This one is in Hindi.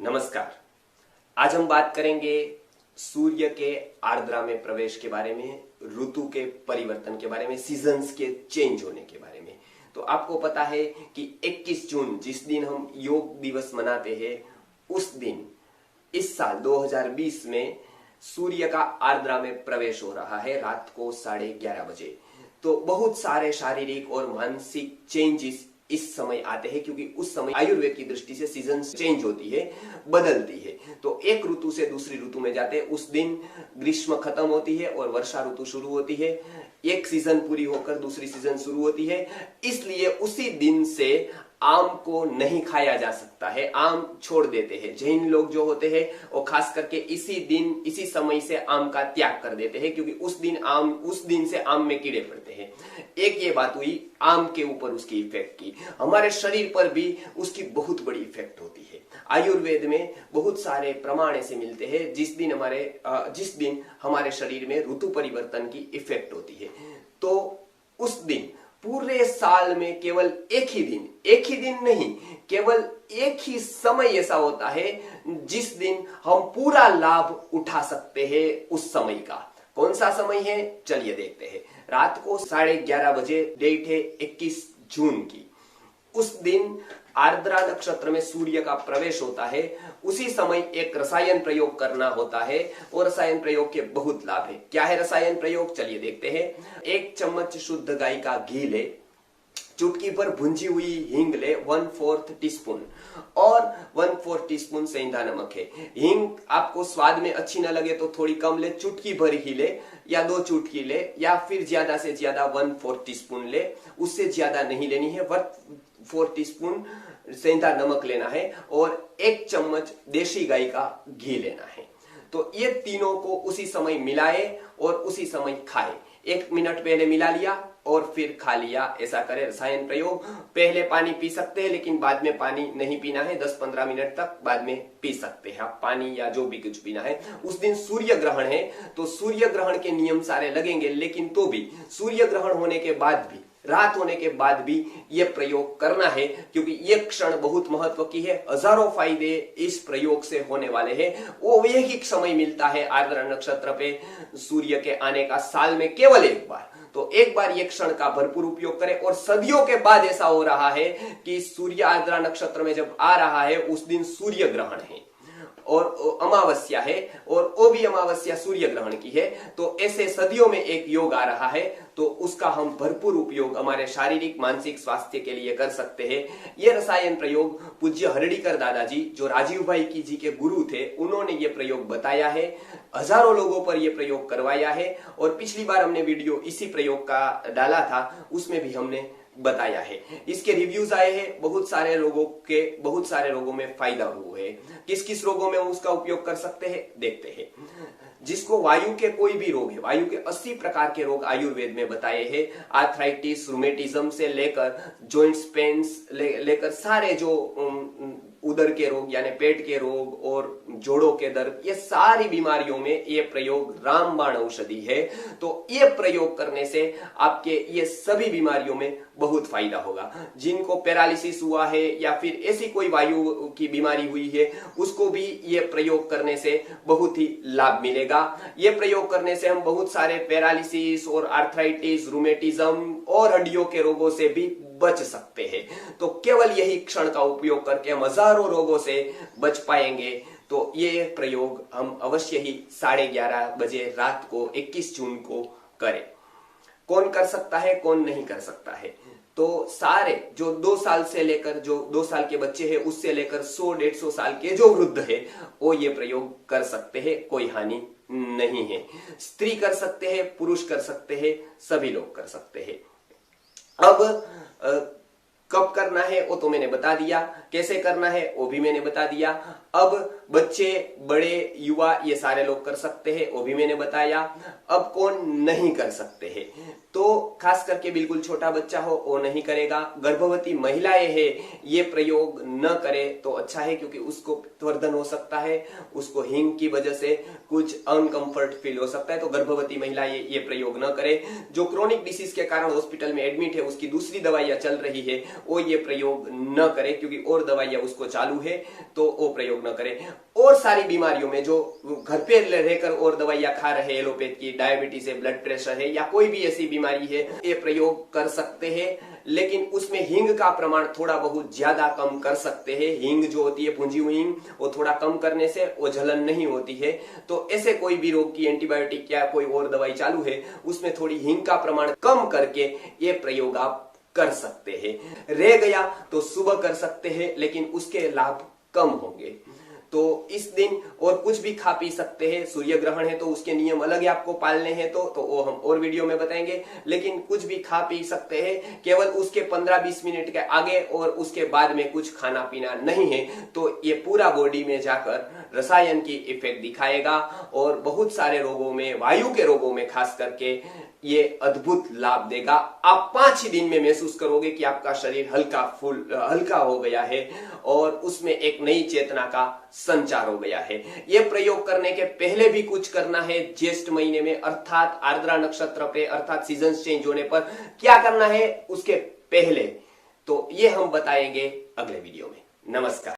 नमस्कार। आज हम बात करेंगे सूर्य के आर्द्रा में प्रवेश के बारे में, ऋतु के परिवर्तन के बारे में, सीजन्स के चेंज होने के बारे में। तो आपको पता है कि 21 जून जिस दिन हम योग दिवस मनाते हैं, उस दिन इस साल 2020 में सूर्य का आर्द्रा में प्रवेश हो रहा है रात को 11:30 बजे। तो बहुत सारे शारीरिक और मानसिक चेंजेस इस समय आते हैं, क्योंकि उस समय आयुर्वेद की दृष्टि से सीजन चेंज होती है, बदलती है। तो एक ऋतु से दूसरी ऋतु में जाते हैं। उस दिन ग्रीष्म खत्म होती है और वर्षा ऋतु शुरू होती है। एक सीजन पूरी होकर दूसरी सीजन शुरू होती है। इसलिए उसी दिन से आम को नहीं खाया जा सकता है, आम छोड़ देते हैं। जैन लोग जो होते हैं वो खास करके इसी दिन इसी समय से आम का त्याग कर देते हैं, क्योंकि उस दिन से आम में कीड़े पड़ते हैं। एक ये बात हुई आम के ऊपर उसकी इफेक्ट की। हमारे शरीर पर भी उसकी बहुत बड़ी इफेक्ट होती है। आयुर्वेद में बहुत सारे प्रमाण ऐसे मिलते हैं जिस दिन हमारे शरीर में ऋतु परिवर्तन की इफेक्ट होती है। तो उस दिन पूरे साल में केवल एक ही दिन नहीं, केवल एक ही समय ऐसा होता है जिस दिन हम पूरा लाभ उठा सकते हैं उस समय का। कौन सा समय है, चलिए देखते हैं। रात को 11:30 बजे, डेट है 21 जून की। उस दिन आर्द्रा नक्षत्र में सूर्य का प्रवेश होता है। उसी समय एक रसायन प्रयोग करना होता है और रसायन प्रयोग के बहुत लाभ है। क्या है रसायन प्रयोग, चलिए देखते हैं। 1 चम्मच शुद्ध गाय का घी ले, चुटकी भर भुंजी हुई हींग ले, 1/4 टीस्पून, और 1/4 टीस्पून सेंधा नमक है। हींग आपको स्वाद में अच्छी ना लगे तो थोड़ी कम ले, चुटकी भर ही ले या 2 चुटकी ले, या फिर ज्यादा से ज्यादा 1/4 टीस्पून ले, उससे ज्यादा नहीं लेनी है। 1/4 टीस्पून सेंधा नमक लेना है और 1 चम्मच देशी गाय का घी लेना है। तो ये तीनों को उसी समय मिलाए और उसी समय खाए। 1 मिनट पहले मिला लिया और फिर खा लिया, ऐसा करें। रसायन प्रयोग, पहले पानी पी सकते हैं लेकिन बाद में पानी नहीं पीना है। 10-15 मिनट तक बाद में पी सकते हैं आप पानी या जो भी कुछ पीना है। उस दिन सूर्य ग्रहण है तो सूर्य ग्रहण के नियम सारे लगेंगे, लेकिन तो भी सूर्य ग्रहण होने के बाद भी, रात होने के बाद भी ये प्रयोग करना है, क्योंकि ये क्षण बहुत महत्व की है। हजारों फायदे इस प्रयोग से होने वाले हैं। वो यही समय मिलता है आर्द्रा नक्षत्र पे सूर्य के आने का, साल में केवल एक बार। तो एक बार ये क्षण का भरपूर उपयोग करें। और सदियों के बाद ऐसा हो रहा है कि सूर्य आर्द्रा नक्षत्र में जब आ रहा है उस दिन सूर्य ग्रहण है और अमावस्या है, और वो भी अमावस्या सूर्य ग्रहण की है। तो ऐसे सदियों में एक योग आ रहा है, तो उसका हम भरपूर उपयोग हमारे शारीरिक मानसिक स्वास्थ्य के लिए कर सकते हैं। ये रसायन प्रयोग पूज्य हरड़ीकर दादाजी, जो राजीव भाई की जी के गुरु थे, उन्होंने ये प्रयोग बताया है। हजारों लोगों पर यह प्रयोग करवाया है, और पिछली बार हमने वीडियो इसी प्रयोग का डाला था, उसमें भी हमने बताया है। इसके रिव्यूज आए हैं, बहुत सारे लोगों में फायदा हुआ है। किस किस रोगों में उसका उपयोग कर सकते हैं, देखते हैं। जिसको वायु के कोई भी रोग है, वायु के 80 प्रकार के रोग आयुर्वेद में बताए हैं। आर्थराइटिस, रूमेटिज्म से लेकर जॉइंट्स पेन्स लेकर सारे जो उदर के रोग यानी पेट के रोग और जोड़ों के दर्द, ये सारी बीमारियों में ये प्रयोग रामबाण औषधि है। तो ये प्रयोग करने से आपके ये सभी बीमारियों में बहुत फायदा होगा। जिनको पैरालिसिस हुआ है या फिर ऐसी कोई वायु की बीमारी हुई है, उसको भी ये प्रयोग करने से बहुत ही लाभ मिलेगा। ये प्रयोग करने से हम बहुत सारे पैरालिसिस और आर्थराइटिस, रूमेटिज्म और हड्डियों के रोगों से भी बच सकते हैं। तो केवल यही क्षण का उपयोग करके हम हजारों रोगों से बच पाएंगे। तो ये प्रयोग हम अवश्य ही 11:30 बजे रात को 21 जून को करें। कौन कर सकता है, कौन नहीं कर सकता है? तो सारे जो 2 साल से लेकर, जो 2 साल के बच्चे हैं उससे लेकर 100-150 साल के जो वृद्ध है, वो ये प्रयोग कर सकते हैं, कोई हानि नहीं है। स्त्री कर सकते हैं, पुरुष कर सकते हैं, सभी लोग कर सकते हैं। अब कब करना है वो तो मैंने बता दिया, कैसे करना है वो भी मैंने बता दिया। अब बच्चे, बड़े, युवा, ये सारे लोग कर सकते हैं, वो भी मैंने बताया। अब कौन नहीं कर सकते हैं, तो खास करके बिल्कुल छोटा बच्चा हो वो नहीं करेगा। गर्भवती महिलाएं है ये प्रयोग न करे तो अच्छा है, क्योंकि उसको पित्तवर्धन हो सकता है, उसको हींग की वजह से कुछ अनकंफर्ट फील हो सकता है। तो गर्भवती महिलाएं ये प्रयोग न करे। जो क्रोनिक डिसीज के कारण हॉस्पिटल में एडमिट है, उसकी दूसरी दवाइयां चल रही है, वो ये प्रयोग न करे, क्योंकि और दवाइयां उसको चालू है तो वो प्रयोग न करे। और सारी बीमारियों में जो घर पे रहकर और दवाइयां खा रहे, एलोपैथ की, डायबिटीज है, ब्लड प्रेशर है, या कोई भी ऐसी बीमारी है, ये प्रयोग कर सकते हैं। लेकिन उसमें हींग का प्रमाण थोड़ा बहुत ज्यादा कम कर सकते हैं। हींग जो होती है भुंजी हुई हींग, वो थोड़ा कम करने से वो जलन नहीं होती है। तो ऐसे कोई भी रोग की एंटीबायोटिक या कोई और दवाई चालू है, उसमें थोड़ी हींग का प्रमाण कम करके ये प्रयोग आप कर सकते हैं। रह गया तो सुबह कर सकते हैं, लेकिन उसके लाभ कम होंगे। तो इस दिन और कुछ भी खा पी सकते हैं। सूर्य ग्रहण है तो उसके नियम अलग है, आपको पालने हैं तो वो हम और वीडियो में बताएंगे। लेकिन कुछ भी खा पी सकते हैं, केवल उसके 15-20 मिनट के आगे और उसके बाद में कुछ खाना पीना नहीं है। तो ये पूरा बॉडी में जाकर रसायन की इफेक्ट दिखाएगा और बहुत सारे रोगों में, वायु के रोगों में खास करके ये अद्भुत लाभ देगा। आप 5 ही दिन में महसूस करोगे कि आपका शरीर हल्का हो गया है और उसमें एक नई चेतना का संचार हो गया है। यह प्रयोग करने के पहले भी कुछ करना है। ज्येष्ठ महीने में अर्थात आर्द्रा नक्षत्र पे, अर्थात सीजन चेंज होने पर क्या करना है उसके पहले, तो ये हम बताएंगे अगले वीडियो में। नमस्कार।